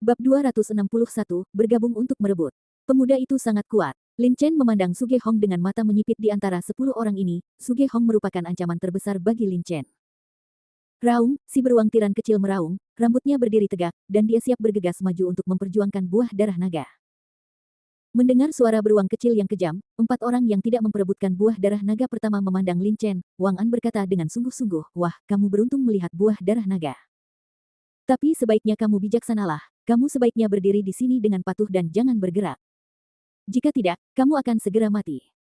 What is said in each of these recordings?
Bab 261, bergabung untuk merebut. Pemuda itu sangat kuat. Lin Chen memandang Su Ge Hong dengan mata menyipit di antara 10 orang ini. Su Ge Hong merupakan ancaman terbesar bagi Lin Chen. Raung, si beruang tiran kecil meraung, rambutnya berdiri tegak, dan dia siap bergegas maju untuk memperjuangkan buah darah naga. Mendengar suara beruang kecil yang kejam, 4 orang yang tidak memperebutkan buah darah naga pertama memandang Lin Chen. Wang An berkata dengan sungguh-sungguh, wah, kamu beruntung melihat buah darah naga. Tapi sebaiknya kamu bijaksanalah, kamu sebaiknya berdiri di sini dengan patuh dan jangan bergerak. Jika tidak, kamu akan segera mati.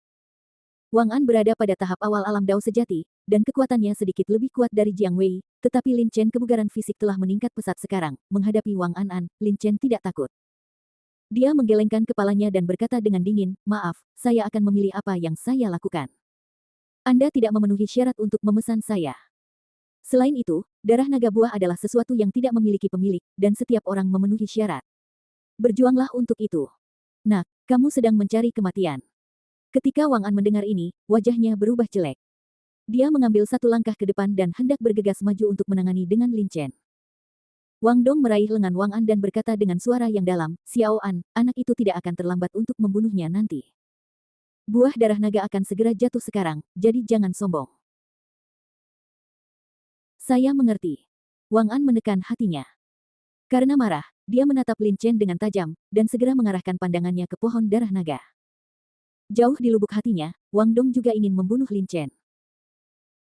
Wang An berada pada tahap awal alam dao sejati, dan kekuatannya sedikit lebih kuat dari Jiang Wei, tetapi Lin Chen kebugaran fisik telah meningkat pesat sekarang. Menghadapi Wang An, Lin Chen tidak takut. Dia menggelengkan kepalanya dan berkata dengan dingin, maaf, saya akan memilih apa yang saya lakukan. Anda tidak memenuhi syarat untuk memesan saya. Selain itu, darah naga buah adalah sesuatu yang tidak memiliki pemilik, dan setiap orang memenuhi syarat. Berjuanglah untuk itu. Nak, kamu sedang mencari kematian. Ketika Wang An mendengar ini, wajahnya berubah jelek. Dia mengambil satu langkah ke depan dan hendak bergegas maju untuk menangani dengan Lin Chen. Wang Dong meraih lengan Wang An dan berkata dengan suara yang dalam, Xiao An, anak itu tidak akan terlambat untuk membunuhnya nanti. Buah darah naga akan segera jatuh sekarang, jadi jangan sombong. Saya mengerti. Wang An menekan hatinya. Karena marah, dia menatap Lin Chen dengan tajam, dan segera mengarahkan pandangannya ke pohon darah naga. Jauh di lubuk hatinya, Wang Dong juga ingin membunuh Lin Chen.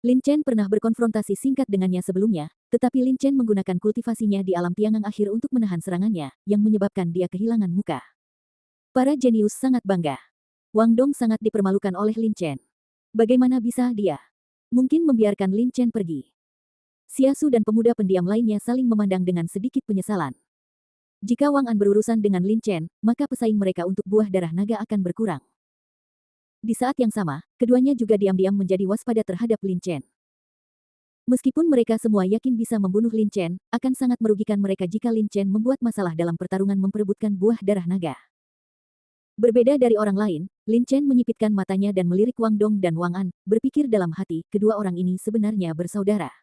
Lin Chen pernah berkonfrontasi singkat dengannya sebelumnya, tetapi Lin Chen menggunakan kultivasinya di alam tiangang akhir untuk menahan serangannya, yang menyebabkan dia kehilangan muka. Para jenius sangat bangga. Wang Dong sangat dipermalukan oleh Lin Chen. Bagaimana bisa dia? Mungkin membiarkan Lin Chen pergi. Xia Su dan pemuda pendiam lainnya saling memandang dengan sedikit penyesalan. Jika Wang An berurusan dengan Lin Chen, maka pesaing mereka untuk buah darah naga akan berkurang. Di saat yang sama, keduanya juga diam-diam menjadi waspada terhadap Lin Chen. Meskipun mereka semua yakin bisa membunuh Lin Chen, akan sangat merugikan mereka jika Lin Chen membuat masalah dalam pertarungan memperebutkan buah darah naga. Berbeda dari orang lain, Lin Chen menyipitkan matanya dan melirik Wang Dong dan Wang An, berpikir dalam hati, kedua orang ini sebenarnya bersaudara.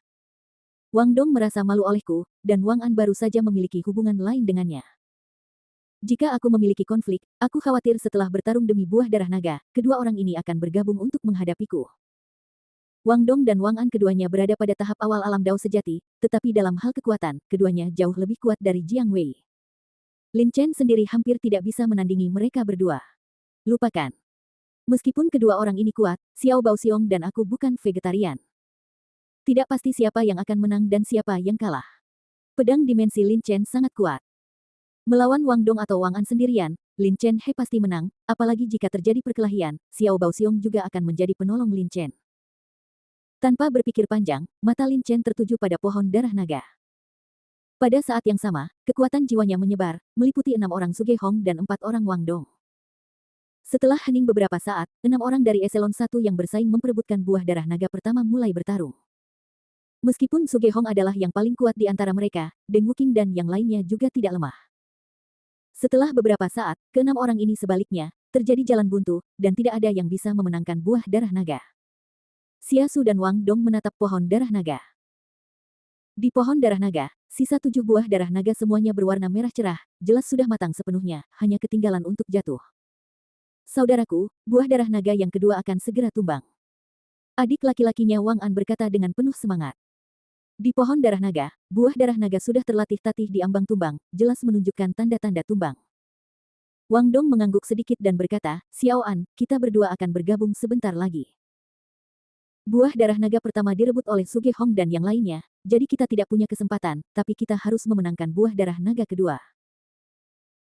Wang Dong merasa malu olehku, dan Wang An baru saja memiliki hubungan lain dengannya. Jika aku memiliki konflik, aku khawatir setelah bertarung demi buah darah naga, kedua orang ini akan bergabung untuk menghadapiku. Wang Dong dan Wang An keduanya berada pada tahap awal alam dao sejati, tetapi dalam hal kekuatan, keduanya jauh lebih kuat dari Jiang Wei. Lin Chen sendiri hampir tidak bisa menandingi mereka berdua. Lupakan. Meskipun kedua orang ini kuat, Xiao Baoxiong dan aku bukan vegetarian. Tidak pasti siapa yang akan menang dan siapa yang kalah. Pedang dimensi Lin Chen sangat kuat. Melawan Wang Dong atau Wang An sendirian, Lin Chen pasti menang, apalagi jika terjadi perkelahian, Xiao Baoxiong juga akan menjadi penolong Lin Chen. Tanpa berpikir panjang, mata Lin Chen tertuju pada pohon darah naga. Pada saat yang sama, kekuatan jiwanya menyebar, meliputi 6 orang Su Ge Hong dan 4 orang Wang Dong. Setelah hening beberapa saat, 6 orang dari eselon 1 yang bersaing memperebutkan buah darah naga pertama mulai bertarung. Meskipun Su Ge Hong adalah yang paling kuat di antara mereka, Deng Wuking dan yang lainnya juga tidak lemah. Setelah beberapa saat, ke-6 orang ini sebaliknya, terjadi jalan buntu, dan tidak ada yang bisa memenangkan buah darah naga. Xia Su dan Wang Dong menatap pohon darah naga. Di pohon darah naga, sisa 7 buah darah naga semuanya berwarna merah cerah, jelas sudah matang sepenuhnya, hanya ketinggalan untuk jatuh. Saudaraku, buah darah naga yang kedua akan segera tumbang. Adik laki-lakinya Wang An berkata dengan penuh semangat. Di pohon darah naga, buah darah naga sudah terlatih-tatih di ambang tumbang, jelas menunjukkan tanda-tanda tumbang. Wang Dong mengangguk sedikit dan berkata, Xiao An, kita berdua akan bergabung sebentar lagi. Buah darah naga pertama direbut oleh Su Ge Hong dan yang lainnya, jadi kita tidak punya kesempatan, tapi kita harus memenangkan buah darah naga kedua.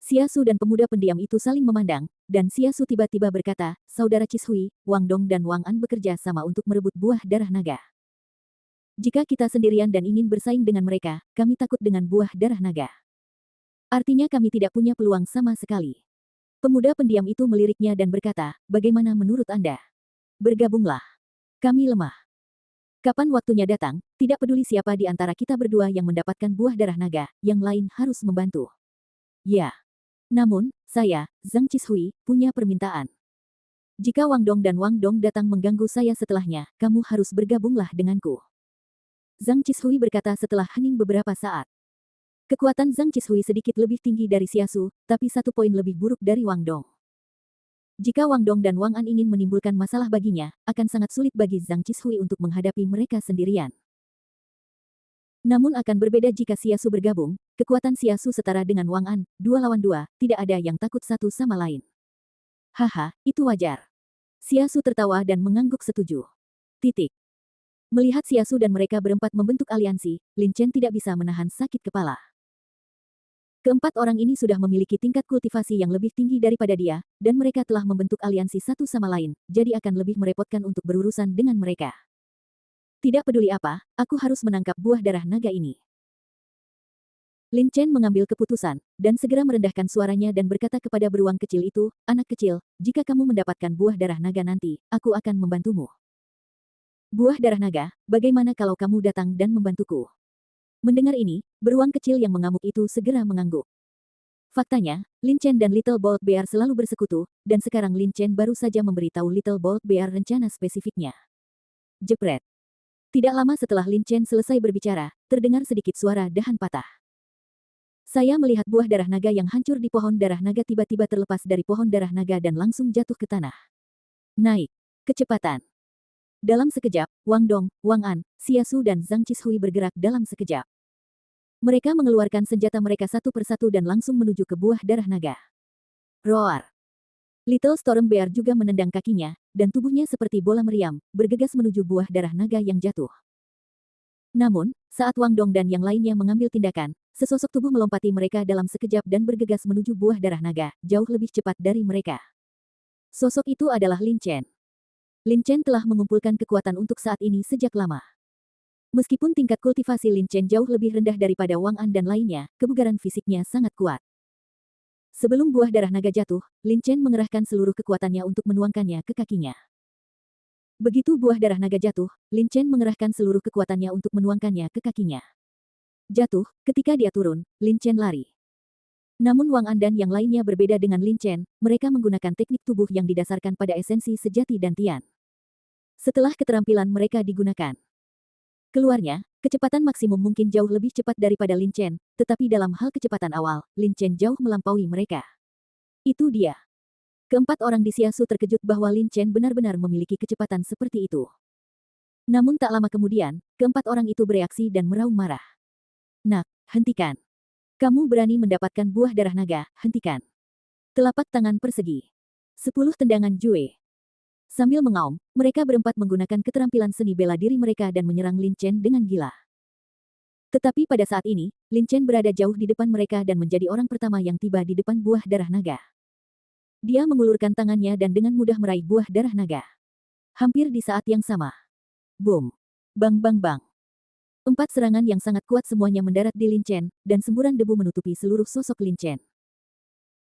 Xia Su dan pemuda pendiam itu saling memandang, dan Xia Su tiba-tiba berkata, Saudara Cishui, Wang Dong dan Wang An bekerja sama untuk merebut buah darah naga. Jika kita sendirian dan ingin bersaing dengan mereka, kami takut dengan buah darah naga. Artinya kami tidak punya peluang sama sekali. Pemuda pendiam itu meliriknya dan berkata, bagaimana menurut Anda? Bergabunglah. Kami lemah. Kapan waktunya datang, tidak peduli siapa di antara kita berdua yang mendapatkan buah darah naga, yang lain harus membantu. Ya. Namun, saya, Zhang Cishui, punya permintaan. Jika Wang Dong dan Wang Dong datang mengganggu saya setelahnya, kamu harus bergabunglah denganku. Zhang Cishui berkata setelah hening beberapa saat. Kekuatan Zhang Qishui sedikit lebih tinggi dari Xiasu, tapi 1 poin lebih buruk dari Wang Dong. Jika Wang Dong dan Wang An ingin menimbulkan masalah baginya, akan sangat sulit bagi Zhang Qishui untuk menghadapi mereka sendirian. Namun akan berbeda jika Xiasu bergabung, kekuatan Xiasu setara dengan Wang An, 2 lawan 2, tidak ada yang takut satu sama lain. Haha, itu wajar. Xiasu tertawa dan mengangguk setuju. Titik. Melihat Xiasu dan mereka berempat membentuk aliansi, Lin Chen tidak bisa menahan sakit kepala. Keempat orang ini sudah memiliki tingkat kultivasi yang lebih tinggi daripada dia, dan mereka telah membentuk aliansi satu sama lain, jadi akan lebih merepotkan untuk berurusan dengan mereka. Tidak peduli apa, aku harus menangkap buah darah naga ini. Lin Chen mengambil keputusan, dan segera merendahkan suaranya dan berkata kepada beruang kecil itu, anak kecil, jika kamu mendapatkan buah darah naga nanti, aku akan membantumu. Buah darah naga, bagaimana kalau kamu datang dan membantuku? Mendengar ini, beruang kecil yang mengamuk itu segera mengangguk. Faktanya, Lin Chen dan Little Bold Bear selalu bersekutu, dan sekarang Lin Chen baru saja memberitahu Little Bold Bear rencana spesifiknya. Jepret. Tidak lama setelah Lin Chen selesai berbicara, terdengar sedikit suara dahan patah. Saya melihat buah darah naga yang hancur di pohon darah naga tiba-tiba terlepas dari pohon darah naga dan langsung jatuh ke tanah. Naik. Kecepatan. Dalam sekejap, Wang Dong, Wang An, Xiasu dan Zhang Qishui bergerak dalam sekejap. Mereka mengeluarkan senjata mereka satu persatu dan langsung menuju ke buah darah naga. Roar. Little Storm Bear juga menendang kakinya, dan tubuhnya seperti bola meriam, bergegas menuju buah darah naga yang jatuh. Namun, saat Wang Dong dan yang lainnya mengambil tindakan, sesosok tubuh melompati mereka dalam sekejap dan bergegas menuju buah darah naga, jauh lebih cepat dari mereka. Sosok itu adalah Lin Chen. Lin Chen telah mengumpulkan kekuatan untuk saat ini sejak lama. Meskipun tingkat kultivasi Lin Chen jauh lebih rendah daripada Wang An dan lainnya, kebugaran fisiknya sangat kuat. Sebelum buah darah naga jatuh, Lin Chen mengerahkan seluruh kekuatannya untuk menuangkannya ke kakinya. Begitu buah darah naga jatuh, Lin Chen mengerahkan seluruh kekuatannya untuk menuangkannya ke kakinya. Jatuh, ketika dia turun, Lin Chen lari. Namun Wang An dan yang lainnya berbeda dengan Lin Chen, mereka menggunakan teknik tubuh yang didasarkan pada esensi sejati dan Tian. Setelah keterampilan mereka digunakan, keluarnya, kecepatan maksimum mungkin jauh lebih cepat daripada Lin Chen, tetapi dalam hal kecepatan awal, Lin Chen jauh melampaui mereka. Itu dia. Keempat orang di Xiasu terkejut bahwa Lin Chen benar-benar memiliki kecepatan seperti itu. Namun tak lama kemudian, keempat orang itu bereaksi dan meraung marah. Nak, hentikan. Kamu berani mendapatkan buah darah naga, hentikan. Telapak tangan persegi. 10 tendangan Jue. Sambil mengaum, mereka berempat menggunakan keterampilan seni bela diri mereka dan menyerang Lin Chen dengan gila. Tetapi pada saat ini, Lin Chen berada jauh di depan mereka dan menjadi orang pertama yang tiba di depan buah darah naga. Dia mengulurkan tangannya dan dengan mudah meraih buah darah naga. Hampir di saat yang sama. Boom. Bang bang bang. 4 serangan yang sangat kuat semuanya mendarat di Lin Chen, dan semburan debu menutupi seluruh sosok Lin Chen.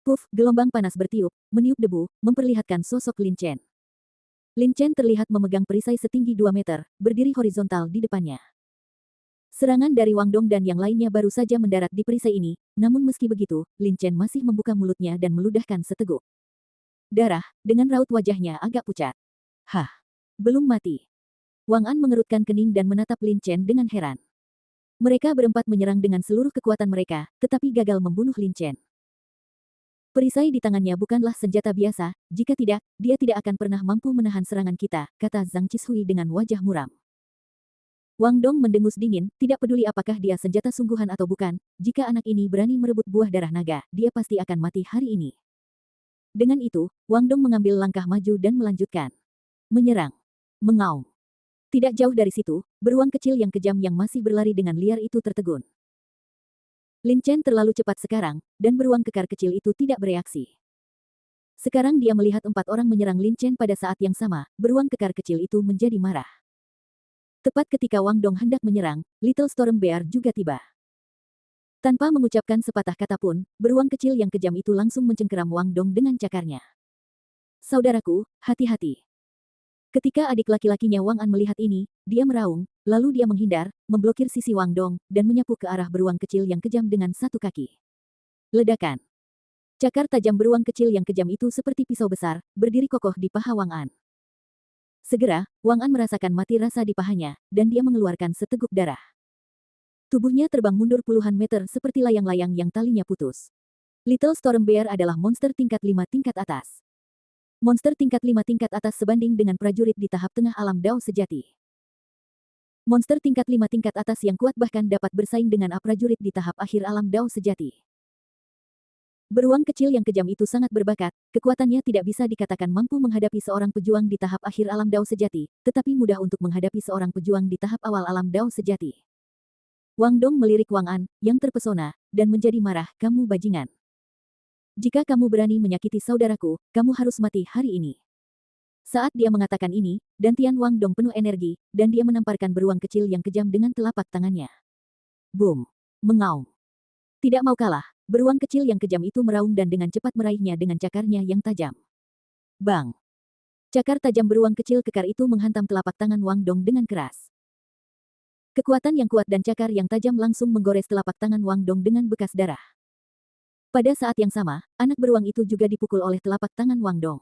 Puff, gelombang panas bertiup, meniup debu, memperlihatkan sosok Lin Chen. Lin Chen terlihat memegang perisai setinggi 2 meter, berdiri horizontal di depannya. Serangan dari Wang Dong dan yang lainnya baru saja mendarat di perisai ini, namun meski begitu, Lin Chen masih membuka mulutnya dan meludahkan seteguk darah, dengan raut wajahnya agak pucat. Hah, belum mati. Wang An mengerutkan kening dan menatap Lin Chen dengan heran. Mereka berempat menyerang dengan seluruh kekuatan mereka, tetapi gagal membunuh Lin Chen. Perisai di tangannya bukanlah senjata biasa, jika tidak, dia tidak akan pernah mampu menahan serangan kita, kata Zhang Qishui dengan wajah muram. Wang Dong mendengus dingin, tidak peduli apakah dia senjata sungguhan atau bukan, jika anak ini berani merebut buah darah naga, dia pasti akan mati hari ini. Dengan itu, Wang Dong mengambil langkah maju dan melanjutkan. Menyerang. Mengaum. Tidak jauh dari situ, beruang kecil yang kejam yang masih berlari dengan liar itu tertegun. Lin Chen terlalu cepat sekarang, dan beruang kekar kecil itu tidak bereaksi. Sekarang dia melihat 4 orang menyerang Lin Chen pada saat yang sama, beruang kekar kecil itu menjadi marah. Tepat ketika Wang Dong hendak menyerang, Little Storm Bear juga tiba. Tanpa mengucapkan sepatah kata pun, beruang kecil yang kejam itu langsung mencengkeram Wang Dong dengan cakarnya. Saudaraku, hati-hati. Ketika adik laki-lakinya Wang An melihat ini, dia meraung, lalu dia menghindar, memblokir sisi Wang Dong, dan menyapu ke arah beruang kecil yang kejam dengan satu kaki. Ledakan. Cakar tajam beruang kecil yang kejam itu seperti pisau besar, berdiri kokoh di paha Wang An. Segera, Wang An merasakan mati rasa di pahanya, dan dia mengeluarkan seteguk darah. Tubuhnya terbang mundur puluhan meter seperti layang-layang yang talinya putus. Little Storm Bear adalah monster tingkat 5 tingkat atas. Monster tingkat 5 tingkat atas sebanding dengan prajurit di tahap tengah alam Dao sejati. Monster tingkat 5 tingkat atas yang kuat bahkan dapat bersaing dengan prajurit di tahap akhir alam Dao sejati. Beruang kecil yang kejam itu sangat berbakat, kekuatannya tidak bisa dikatakan mampu menghadapi seorang pejuang di tahap akhir alam Dao sejati, tetapi mudah untuk menghadapi seorang pejuang di tahap awal alam Dao sejati. Wang Dong melirik Wang An, yang terpesona, dan menjadi marah, kamu bajingan. Jika kamu berani menyakiti saudaraku, kamu harus mati hari ini. Saat dia mengatakan ini, dantian Wang Dong penuh energi, dan dia menamparkan beruang kecil yang kejam dengan telapak tangannya. Boom! Mengaum. Tidak mau kalah, beruang kecil yang kejam itu meraung dan dengan cepat meraihnya dengan cakarnya yang tajam. Bang! Cakar tajam beruang kecil kekar itu menghantam telapak tangan Wang Dong dengan keras. Kekuatan yang kuat dan cakar yang tajam langsung menggores telapak tangan Wang Dong dengan bekas darah. Pada saat yang sama, anak beruang itu juga dipukul oleh telapak tangan Wang Dong.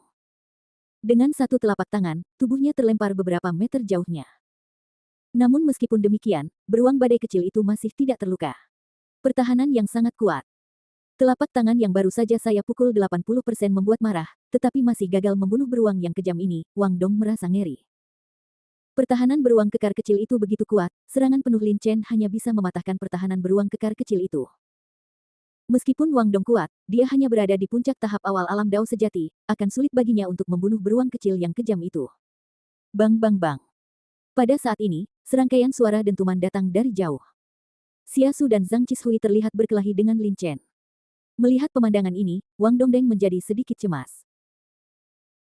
Dengan satu telapak tangan, tubuhnya terlempar beberapa meter jauhnya. Namun meskipun demikian, beruang badai kecil itu masih tidak terluka. Pertahanan yang sangat kuat. Telapak tangan yang baru saja saya pukul 80% membuat marah, tetapi masih gagal membunuh beruang yang kejam ini, Wang Dong merasa ngeri. Pertahanan beruang kekar kecil itu begitu kuat, serangan penuh Lin Chen hanya bisa mematahkan pertahanan beruang kekar kecil itu. Meskipun Wang Dong kuat, dia hanya berada di puncak tahap awal alam Dao sejati, akan sulit baginya untuk membunuh beruang kecil yang kejam itu. Bang bang bang. Pada saat ini, serangkaian suara dentuman datang dari jauh. Xia Su dan Zhang Qishui terlihat berkelahi dengan Lin Chen. Melihat pemandangan ini, Wang Dongdeng menjadi sedikit cemas.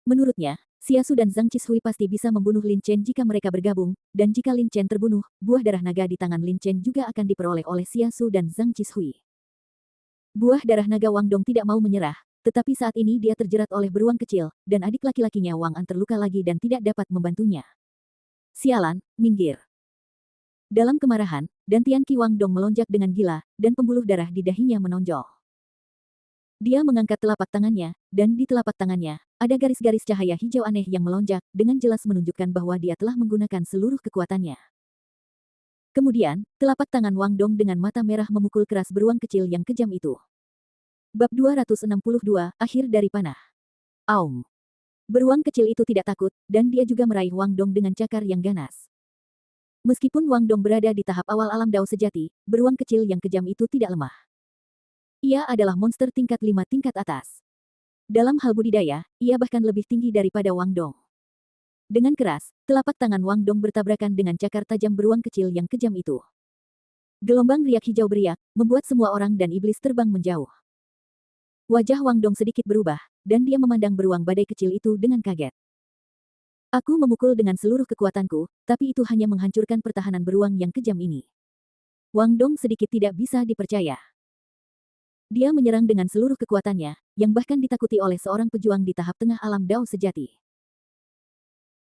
Menurutnya, Xia Su dan Zhang Qishui pasti bisa membunuh Lin Chen jika mereka bergabung, dan jika Lin Chen terbunuh, buah darah naga di tangan Lin Chen juga akan diperoleh oleh Xia Su dan Zhang Qishui. Buah darah naga Wang Dong tidak mau menyerah, tetapi saat ini dia terjerat oleh beruang kecil, dan adik laki-lakinya Wang An terluka lagi dan tidak dapat membantunya. Sialan, minggir. Dalam kemarahan, dantian Qi Wang Dong melonjak dengan gila, dan pembuluh darah di dahinya menonjol. Dia mengangkat telapak tangannya, dan di telapak tangannya, ada garis-garis cahaya hijau aneh yang melonjak, dengan jelas menunjukkan bahwa dia telah menggunakan seluruh kekuatannya. Kemudian, telapak tangan Wang Dong dengan mata merah memukul keras beruang kecil yang kejam itu. Bab 262, Akhir dari Panah. Aum. Beruang kecil itu tidak takut, dan dia juga meraih Wang Dong dengan cakar yang ganas. Meskipun Wang Dong berada di tahap awal alam Dao sejati, beruang kecil yang kejam itu tidak lemah. Ia adalah monster tingkat 5 tingkat atas. Dalam hal budidaya, ia bahkan lebih tinggi daripada Wang Dong. Dengan keras, telapak tangan Wang Dong bertabrakan dengan cakar tajam beruang kecil yang kejam itu. Gelombang riak hijau beriak, membuat semua orang dan iblis terbang menjauh. Wajah Wang Dong sedikit berubah, dan dia memandang beruang badai kecil itu dengan kaget. Aku memukul dengan seluruh kekuatanku, tapi itu hanya menghancurkan pertahanan beruang yang kejam ini. Wang Dong sedikit tidak bisa dipercaya. Dia menyerang dengan seluruh kekuatannya, yang bahkan ditakuti oleh seorang pejuang di tahap tengah alam Dao sejati.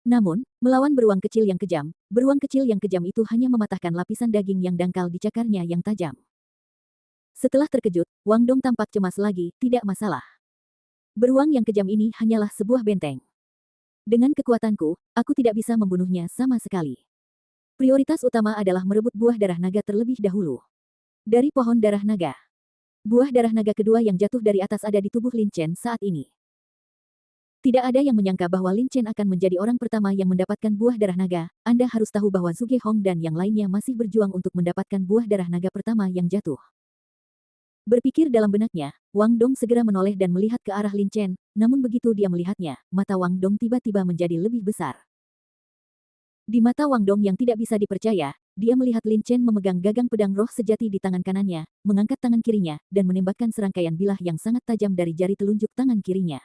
Namun, melawan beruang kecil yang kejam itu hanya mematahkan lapisan daging yang dangkal di cakarnya yang tajam. Setelah terkejut, Wang Dong tampak cemas lagi, tidak masalah. Beruang yang kejam ini hanyalah sebuah benteng. Dengan kekuatanku, aku tidak bisa membunuhnya sama sekali. Prioritas utama adalah merebut buah darah naga terlebih dahulu. Dari pohon darah naga. Buah darah naga kedua yang jatuh dari atas ada di tubuh Lin Chen saat ini. Tidak ada yang menyangka bahwa Lin Chen akan menjadi orang pertama yang mendapatkan buah darah naga. Anda harus tahu bahwa Zhuge Hong dan yang lainnya masih berjuang untuk mendapatkan buah darah naga pertama yang jatuh. Berpikir dalam benaknya, Wang Dong segera menoleh dan melihat ke arah Lin Chen, namun begitu dia melihatnya, mata Wang Dong tiba-tiba menjadi lebih besar. Di mata Wang Dong yang tidak bisa dipercaya, dia melihat Lin Chen memegang gagang pedang roh sejati di tangan kanannya, mengangkat tangan kirinya, dan menembakkan serangkaian bilah yang sangat tajam dari jari telunjuk tangan kirinya.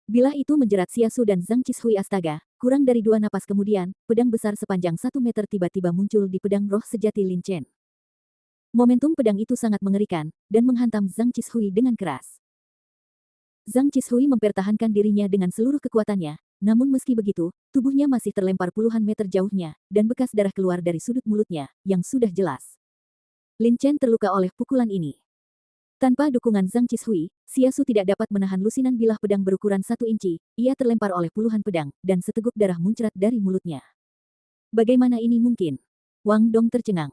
Bilah itu menjerat Xia Su dan Zhang Qishui astaga, kurang dari 2 napas kemudian, pedang besar sepanjang 1 meter tiba-tiba muncul di pedang roh sejati Lin Chen. Momentum pedang itu sangat mengerikan, dan menghantam Zhang Qishui dengan keras. Zhang Qishui mempertahankan dirinya dengan seluruh kekuatannya, namun meski begitu, tubuhnya masih terlempar puluhan meter jauhnya, dan bekas darah keluar dari sudut mulutnya, yang sudah jelas. Lin Chen terluka oleh pukulan ini. Tanpa dukungan Zhang Qishui, Xia Su tidak dapat menahan lusinan bilah pedang berukuran 1 inci, ia terlempar oleh puluhan pedang, dan seteguk darah muncrat dari mulutnya. Bagaimana ini mungkin? Wang Dong tercengang.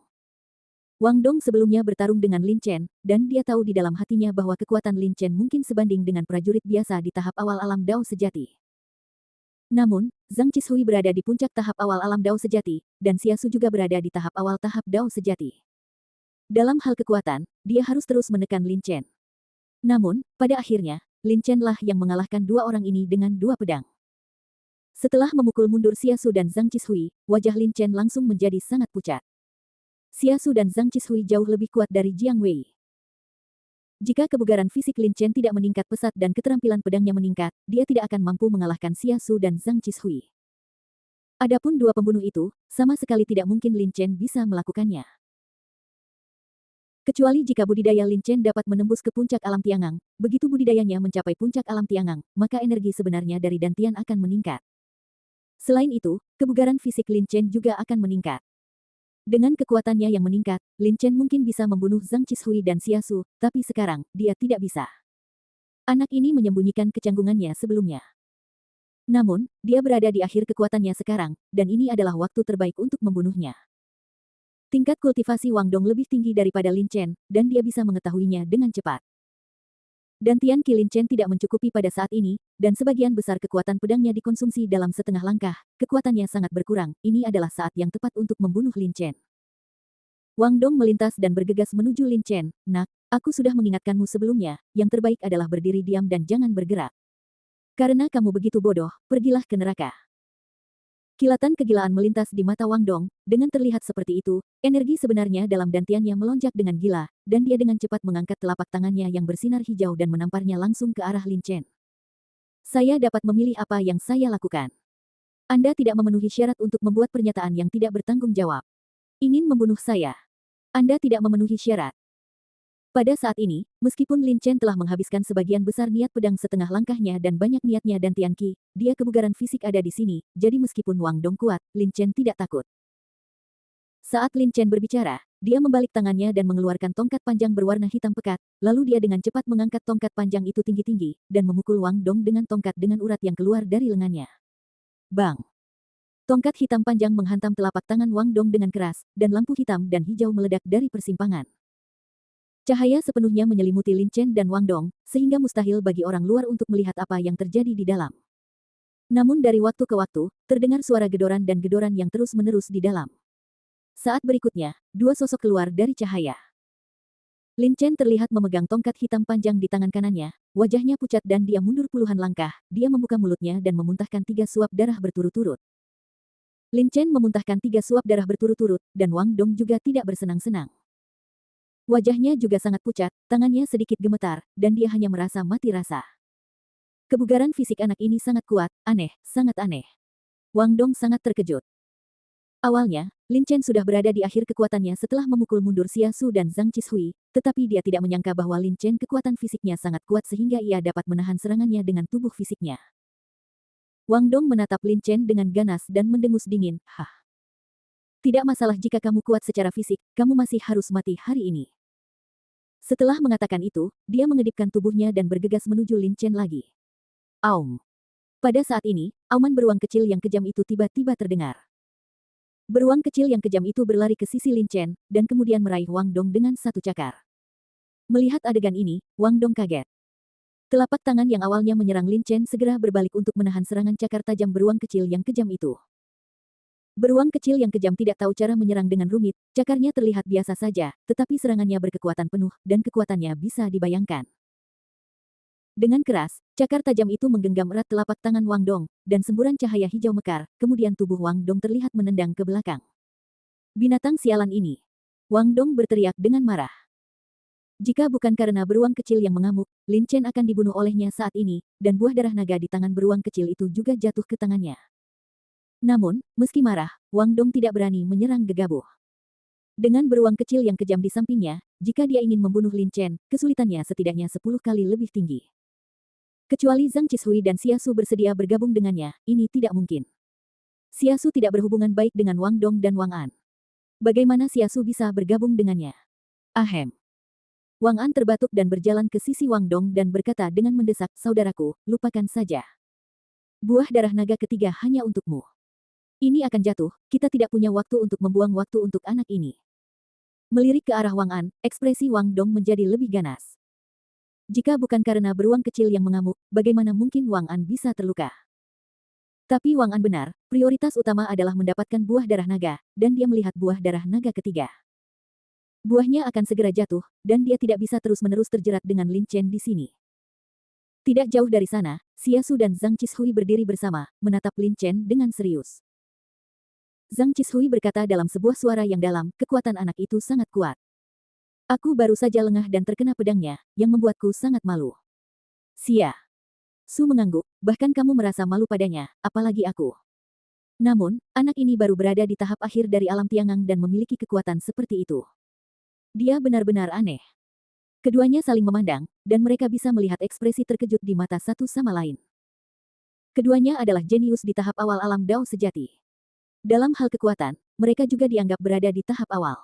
Wang Dong sebelumnya bertarung dengan Lin Chen, dan dia tahu di dalam hatinya bahwa kekuatan Lin Chen mungkin sebanding dengan prajurit biasa di tahap awal alam Dao sejati. Namun, Zhang Qishui berada di puncak tahap awal alam Dao sejati, dan Xia Su juga berada di tahap awal tahap Dao sejati. Dalam hal kekuatan, dia harus terus menekan Lin Chen. Namun, pada akhirnya, Lin Chen lah yang mengalahkan dua orang ini dengan dua pedang. Setelah memukul mundur Xia Su dan Zhang Qishui, wajah Lin Chen langsung menjadi sangat pucat. Xia Su dan Zhang Qishui jauh lebih kuat dari Jiang Wei. Jika kebugaran fisik Lin Chen tidak meningkat pesat dan keterampilan pedangnya meningkat, dia tidak akan mampu mengalahkan Xia Su dan Zhang Qishui. Adapun dua pembunuh itu, sama sekali tidak mungkin Lin Chen bisa melakukannya. Kecuali jika budidaya Lin Chen dapat menembus ke puncak alam Tiangang, begitu budidayanya mencapai puncak alam Tiangang, maka energi sebenarnya dari Dantian akan meningkat. Selain itu, kebugaran fisik Lin Chen juga akan meningkat. Dengan kekuatannya yang meningkat, Lin Chen mungkin bisa membunuh Zhang Qishui dan Xia Su, tapi sekarang, dia tidak bisa. Anak ini menyembunyikan kecanggungannya sebelumnya. Namun, dia berada di akhir kekuatannya sekarang, dan ini adalah waktu terbaik untuk membunuhnya. Tingkat kultivasi Wang Dong lebih tinggi daripada Lin Chen, dan dia bisa mengetahuinya dengan cepat. Dantian Qi Lin Chen tidak mencukupi pada saat ini, dan sebagian besar kekuatan pedangnya dikonsumsi dalam setengah langkah, kekuatannya sangat berkurang, ini adalah saat yang tepat untuk membunuh Lin Chen. Wang Dong melintas dan bergegas menuju Lin Chen, "Nak, aku sudah mengingatkanmu sebelumnya, yang terbaik adalah berdiri diam dan jangan bergerak. Karena kamu begitu bodoh, pergilah ke neraka." Kilatan kegilaan melintas di mata Wang Dong, dengan terlihat seperti itu, energi sebenarnya dalam dantiannya melonjak dengan gila, dan dia dengan cepat mengangkat telapak tangannya yang bersinar hijau dan menamparnya langsung ke arah Lin Chen. "Saya dapat memilih apa yang saya lakukan. Anda tidak memenuhi syarat untuk membuat pernyataan yang tidak bertanggung jawab. Ingin membunuh saya. Anda tidak memenuhi syarat." Pada saat ini, meskipun Lin Chen telah menghabiskan sebagian besar niat pedang setengah langkahnya dan banyak niatnya dan Tianqi, dia kebugaran fisik ada di sini, jadi meskipun Wang Dong kuat, Lin Chen tidak takut. Saat Lin Chen berbicara, dia membalik tangannya dan mengeluarkan tongkat panjang berwarna hitam pekat, lalu dia dengan cepat mengangkat tongkat panjang itu tinggi-tinggi, dan memukul Wang Dong dengan tongkat dengan urat yang keluar dari lengannya. Bang! Tongkat hitam panjang menghantam telapak tangan Wang Dong dengan keras, dan lampu hitam dan hijau meledak dari persimpangan. Cahaya sepenuhnya menyelimuti Lin Chen dan Wang Dong, sehingga mustahil bagi orang luar untuk melihat apa yang terjadi di dalam. Namun dari waktu ke waktu, terdengar suara gedoran dan gedoran yang terus-menerus di dalam. Saat berikutnya, dua sosok keluar dari cahaya. Lin Chen terlihat memegang tongkat hitam panjang di tangan kanannya, wajahnya pucat dan dia mundur puluhan langkah, dia membuka mulutnya dan memuntahkan 3 suap darah berturut-turut. Lin Chen memuntahkan 3 suap darah berturut-turut, dan Wang Dong juga tidak bersenang-senang. Wajahnya juga sangat pucat, tangannya sedikit gemetar, dan dia hanya merasa mati rasa. Kebugaran fisik anak ini sangat kuat, aneh, sangat aneh. Wang Dong sangat terkejut. Awalnya, Lin Chen sudah berada di akhir kekuatannya setelah memukul mundur Xia Su dan Zhang Qishui, tetapi dia tidak menyangka bahwa Lin Chen kekuatan fisiknya sangat kuat sehingga ia dapat menahan serangannya dengan tubuh fisiknya. Wang Dong menatap Lin Chen dengan ganas dan mendengus dingin, "Hah. Tidak masalah jika kamu kuat secara fisik, kamu masih harus mati hari ini." Setelah mengatakan itu, dia mengedipkan tubuhnya dan bergegas menuju Lin Chen lagi. Aum. Pada saat ini, auman beruang kecil yang kejam itu tiba-tiba terdengar. Beruang kecil yang kejam itu berlari ke sisi Lin Chen, dan kemudian meraih Wang Dong dengan satu cakar. Melihat adegan ini, Wang Dong kaget. Telapak tangan yang awalnya menyerang Lin Chen segera berbalik untuk menahan serangan cakar tajam beruang kecil yang kejam itu. Beruang kecil yang kejam tidak tahu cara menyerang dengan rumit, cakarnya terlihat biasa saja, tetapi serangannya berkekuatan penuh, dan kekuatannya bisa dibayangkan. Dengan keras, cakar tajam itu menggenggam erat telapak tangan Wang Dong, dan semburan cahaya hijau mekar, kemudian tubuh Wang Dong terlihat menendang ke belakang. "Binatang sialan ini!" Wang Dong berteriak dengan marah. Jika bukan karena beruang kecil yang mengamuk, Lin Chen akan dibunuh olehnya saat ini, dan buah darah naga di tangan beruang kecil itu juga jatuh ke tangannya. Namun, meski marah, Wang Dong tidak berani menyerang gegabah. Dengan beruang kecil yang kejam di sampingnya, jika dia ingin membunuh Lin Chen, kesulitannya setidaknya 10 kali lebih tinggi. Kecuali Zhang Qishui dan Xia Su bersedia bergabung dengannya, ini tidak mungkin. Xia Su tidak berhubungan baik dengan Wang Dong dan Wang An. Bagaimana Xia Su bisa bergabung dengannya? Ahem. Wang An terbatuk dan berjalan ke sisi Wang Dong dan berkata dengan mendesak, "Saudaraku, lupakan saja. Buah darah naga ketiga hanya untukmu. Ini akan jatuh, kita tidak punya waktu untuk membuang waktu untuk anak ini." Melirik ke arah Wang An, ekspresi Wang Dong menjadi lebih ganas. Jika bukan karena beruang kecil yang mengamuk, bagaimana mungkin Wang An bisa terluka? Tapi Wang An benar, prioritas utama adalah mendapatkan buah darah naga, dan dia melihat buah darah naga ketiga. Buahnya akan segera jatuh, dan dia tidak bisa terus-menerus terjerat dengan Lin Chen di sini. Tidak jauh dari sana, Xia Su dan Zhang Qishui berdiri bersama, menatap Lin Chen dengan serius. Zhang Qishui berkata dalam sebuah suara yang dalam, kekuatan anak itu sangat kuat. Aku baru saja lengah dan terkena pedangnya, yang membuatku sangat malu. Xia Su mengangguk, bahkan kamu merasa malu padanya, apalagi aku. Namun, anak ini baru berada di tahap akhir dari alam Tiangang dan memiliki kekuatan seperti itu. Dia benar-benar aneh. Keduanya saling memandang, dan mereka bisa melihat ekspresi terkejut di mata satu sama lain. Keduanya adalah jenius di tahap awal alam Dao sejati. Dalam hal kekuatan, mereka juga dianggap berada di tahap awal.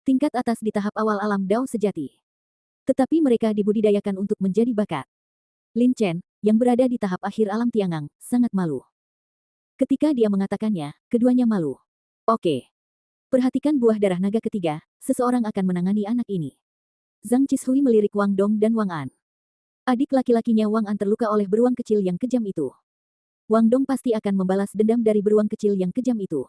Tingkat atas di tahap awal alam Dao sejati. Tetapi mereka dibudidayakan untuk menjadi bakat. Lin Chen, yang berada di tahap akhir alam Tiangang, sangat malu. Ketika dia mengatakannya, keduanya malu. Oke. Perhatikan buah darah naga ketiga, seseorang akan menangani anak ini. Zhang Qishui melirik Wang Dong dan Wang An. Adik laki-lakinya Wang An terluka oleh beruang kecil yang kejam itu. Wang Dong pasti akan membalas dendam dari beruang kecil yang kejam itu.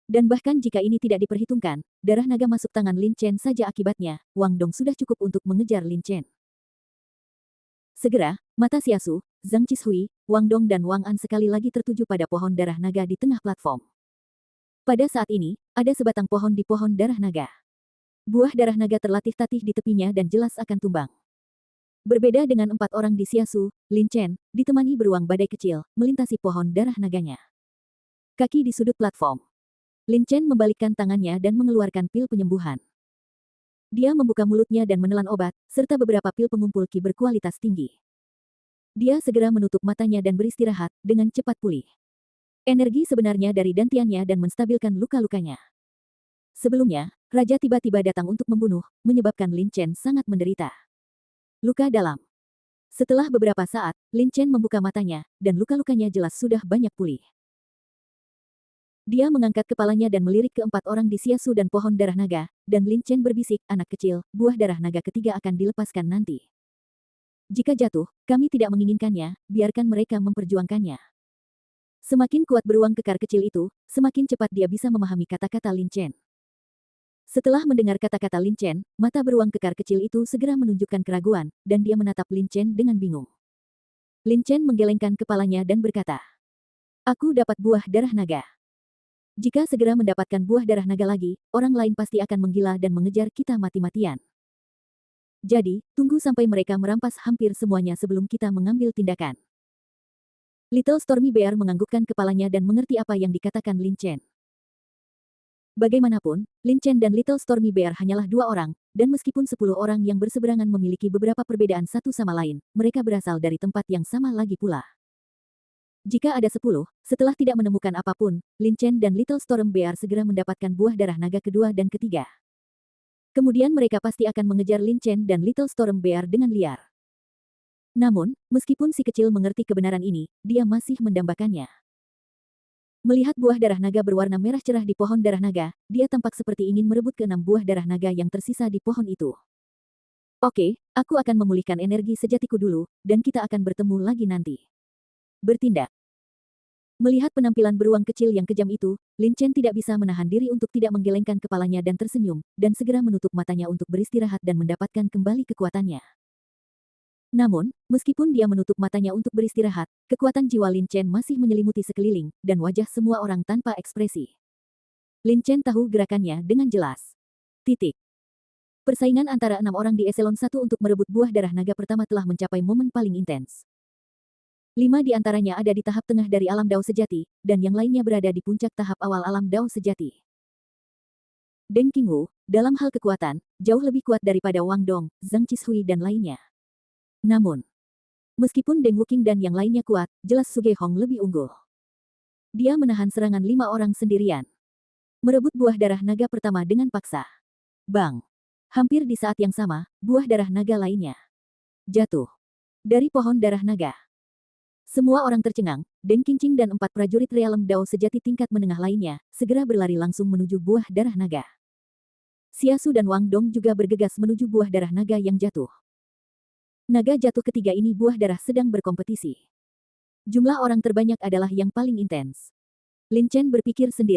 Dan bahkan jika ini tidak diperhitungkan, darah naga masuk tangan Lin Chen saja akibatnya, Wang Dong sudah cukup untuk mengejar Lin Chen. Segera, mata Xia Su, Zhang Qishui, Wang Dong dan Wang An sekali lagi tertuju pada pohon darah naga di tengah platform. Pada saat ini, ada sebatang pohon di pohon darah naga. Buah darah naga terlatih-tatih di tepinya dan jelas akan tumbang. Berbeda dengan 4 orang di Xia Su, Lin Chen, ditemani beruang badai kecil, melintasi pohon darah naganya. Kaki di sudut platform. Lin Chen membalikkan tangannya dan mengeluarkan pil penyembuhan. Dia membuka mulutnya dan menelan obat, serta beberapa pil pengumpul ki berkualitas tinggi. Dia segera menutup matanya dan beristirahat, dengan cepat pulih. Energi sebenarnya dari dantiannya dan menstabilkan luka-lukanya. Sebelumnya, Raja tiba-tiba datang untuk membunuh, menyebabkan Lin Chen sangat menderita. Luka dalam. Setelah beberapa saat, Lin Chen membuka matanya, dan luka-lukanya jelas sudah banyak pulih. Dia mengangkat kepalanya dan melirik ke 4 orang di Xia Su dan pohon darah naga, dan Lin Chen berbisik, anak kecil, buah darah naga ketiga akan dilepaskan nanti. Jika jatuh, kami tidak menginginkannya, biarkan mereka memperjuangkannya. Semakin kuat beruang kekar kecil itu, semakin cepat dia bisa memahami kata-kata Lin Chen. Setelah mendengar kata-kata Lin Chen, mata beruang kekar kecil itu segera menunjukkan keraguan, dan dia menatap Lin Chen dengan bingung. Lin Chen menggelengkan kepalanya dan berkata, aku dapat buah darah naga. Jika segera mendapatkan buah darah naga lagi, orang lain pasti akan menggila dan mengejar kita mati-matian. Jadi, tunggu sampai mereka merampas hampir semuanya sebelum kita mengambil tindakan. Little Stormy Bear menganggukkan kepalanya dan mengerti apa yang dikatakan Lin Chen. Bagaimanapun, Lin Chen dan Little Stormy Bear hanyalah 2 orang, dan meskipun 10 orang yang berseberangan memiliki beberapa perbedaan satu sama lain, mereka berasal dari tempat yang sama lagi pula. Jika ada 10, setelah tidak menemukan apapun, Lin Chen dan Little Storm Bear segera mendapatkan buah darah naga kedua dan ketiga. Kemudian mereka pasti akan mengejar Lin Chen dan Little Storm Bear dengan liar. Namun, meskipun si kecil mengerti kebenaran ini, dia masih mendambakannya. Melihat buah darah naga berwarna merah cerah di pohon darah naga, dia tampak seperti ingin merebut ke-6 buah darah naga yang tersisa di pohon itu. Oke, aku akan memulihkan energi sejatiku dulu, dan kita akan bertemu lagi nanti. Bertindak. Melihat penampilan beruang kecil yang kejam itu, Lin Chen tidak bisa menahan diri untuk tidak menggelengkan kepalanya dan tersenyum, dan segera menutup matanya untuk beristirahat dan mendapatkan kembali kekuatannya. Namun, meskipun dia menutup matanya untuk beristirahat, kekuatan jiwa Lin Chen masih menyelimuti sekeliling, dan wajah semua orang tanpa ekspresi. Lin Chen tahu gerakannya dengan jelas. Titik. Persaingan antara 6 orang di eselon 1 untuk merebut buah darah naga pertama telah mencapai momen paling intens. 5 di antaranya ada di tahap tengah dari alam Dao sejati, dan yang lainnya berada di puncak tahap awal alam Dao sejati. Deng Qingwu, dalam hal kekuatan, jauh lebih kuat daripada Wang Dong, Zhang Qishui dan lainnya. Namun, meskipun Deng Wuqing dan yang lainnya kuat, jelas Suge Hong lebih unggul. Dia menahan serangan 5 orang sendirian. Merebut buah darah naga pertama dengan paksa. Bang! Hampir di saat yang sama, buah darah naga lainnya jatuh dari pohon darah naga. Semua orang tercengang, Deng Qingqing dan 4 prajurit realem Dao sejati tingkat menengah lainnya, segera berlari langsung menuju buah darah naga. Xia Su dan Wang Dong juga bergegas menuju buah darah naga yang jatuh. Naga jatuh ketiga ini buah darah sedang berkompetisi. Jumlah orang terbanyak adalah yang paling intens. Lin Chen berpikir sendiri.